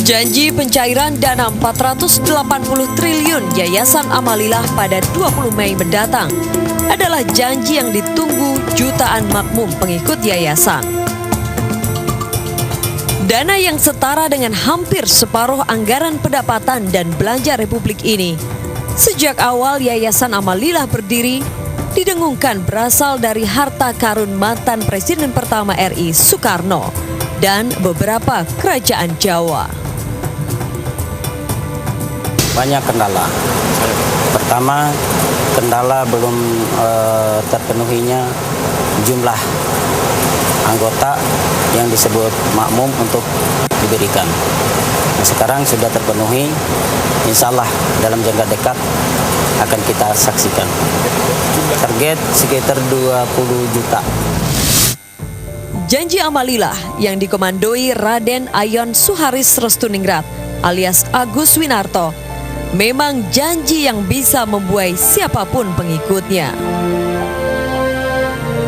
Janji pencairan dana 480 triliun Yayasan Amalillah pada 20 Mei mendatang adalah janji yang ditunggu jutaan makmum pengikut yayasan. Dana yang setara dengan hampir separuh anggaran pendapatan dan belanja Republik ini, sejak awal Yayasan Amalillah berdiri, didengungkan berasal dari harta karun mantan Presiden pertama RI Soekarno dan beberapa kerajaan Jawa. Banyak kendala. Pertama, kendala belum terpenuhinya jumlah anggota yang disebut makmum untuk diberikan. Nah, sekarang sudah terpenuhi, insya Allah dalam jangka dekat akan kita saksikan. Target sekitar 20 juta. Janji Amalillah yang dikomandoi Raden Ayon Suharis Restuningrat alias Agus Winarto memang janji yang bisa membuai siapapun pengikutnya.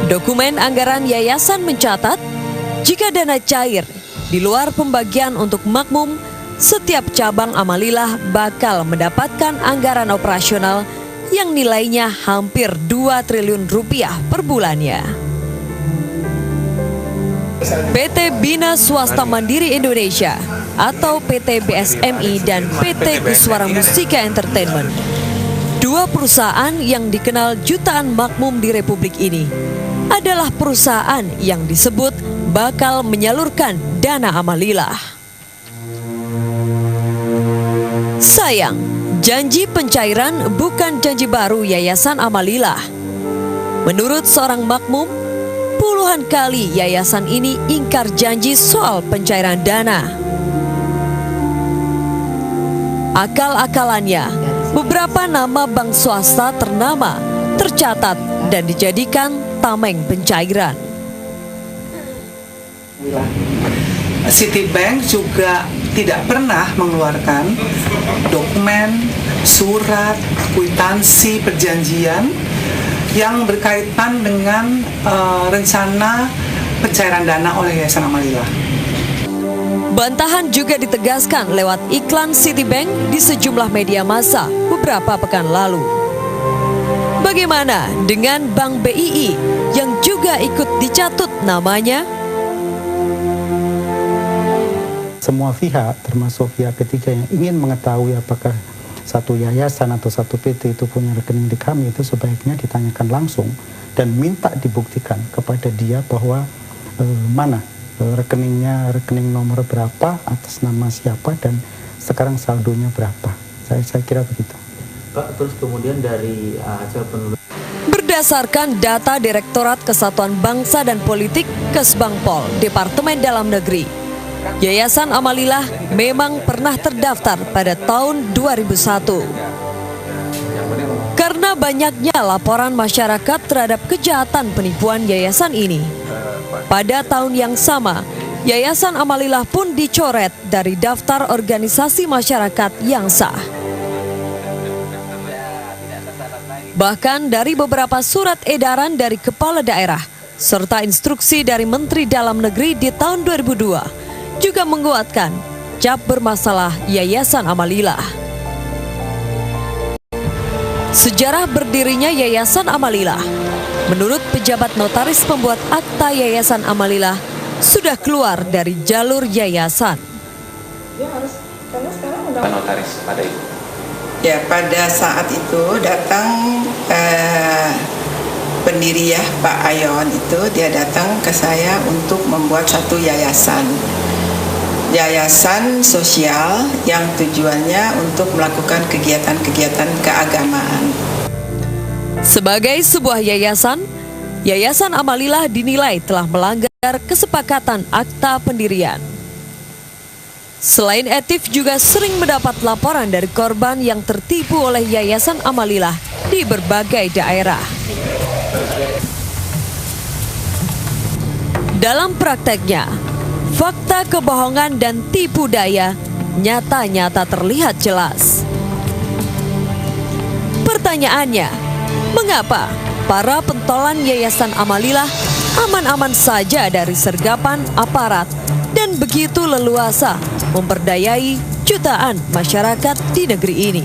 Dokumen anggaran yayasan mencatat, jika dana cair di luar pembagian untuk makmum, setiap cabang Amalillah bakal mendapatkan anggaran operasional yang nilainya hampir 2 triliun rupiah per bulannya. PT Bina Swasta Mandiri Indonesia atau PT BSMI dan PT Guswara Musika Entertainment, dua perusahaan yang dikenal jutaan makmum di Republik ini, adalah perusahaan yang disebut bakal menyalurkan dana Amalillah. Sayang, janji pencairan bukan janji baru Yayasan Amalillah. Menurut seorang makmum, puluhan kali yayasan ini ingkar janji soal pencairan dana. Akal-akalannya, beberapa nama bank swasta ternama tercatat dan dijadikan tameng pencairan. Citibank juga tidak pernah mengeluarkan dokumen, surat, kwitansi, perjanjian yang berkaitan dengan rencana pencairan dana oleh Yayasan Amalillah. Bantahan juga ditegaskan lewat iklan Citibank di sejumlah media massa beberapa pekan lalu. Bagaimana dengan Bank BII yang juga ikut dicatut namanya? Semua pihak, termasuk pihak ketiga yang ingin mengetahui apakah satu yayasan atau satu PT itu punya rekening di kami, itu sebaiknya ditanyakan langsung dan minta dibuktikan kepada dia bahwa mana rekeningnya, rekening nomor berapa, atas nama siapa, dan sekarang saldonya berapa. Saya kira begitu. Pak, terus kemudian dari hasil penelusuran. Berdasarkan data Direktorat Kesatuan Bangsa dan Politik Kesbangpol, Departemen Dalam Negeri, Yayasan Amalillah memang pernah terdaftar pada tahun 2001. Karena banyaknya laporan masyarakat terhadap kejahatan penipuan yayasan ini, pada tahun yang sama, Yayasan Amalillah pun dicoret dari daftar organisasi masyarakat yang sah. Bahkan dari beberapa surat edaran dari kepala daerah serta instruksi dari Menteri Dalam Negeri di tahun 2002 juga menguatkan cap bermasalah Yayasan Amalillah. Sejarah berdirinya Yayasan Amalillah, menurut pejabat notaris pembuat akta Yayasan Amalillah, sudah keluar dari jalur yayasan. Dia harus, karena sekarang udah Notaris pada itu. ya pada saat itu datang pendiri ya Pak Ayon itu, dia datang ke saya untuk membuat satu yayasan sosial yang tujuannya untuk melakukan kegiatan-kegiatan keagamaan. Sebagai sebuah yayasan, Yayasan Amalillah dinilai telah melanggar kesepakatan akta pendirian. Selain etif juga sering mendapat laporan dari korban yang tertipu oleh Yayasan Amalillah di berbagai daerah. Dalam prakteknya, fakta kebohongan dan tipu daya nyata-nyata terlihat jelas. Pertanyaannya, mengapa para pentolan Yayasan Amalillah aman-aman saja dari sergapan aparat dan begitu leluasa memperdayai jutaan masyarakat di negeri ini.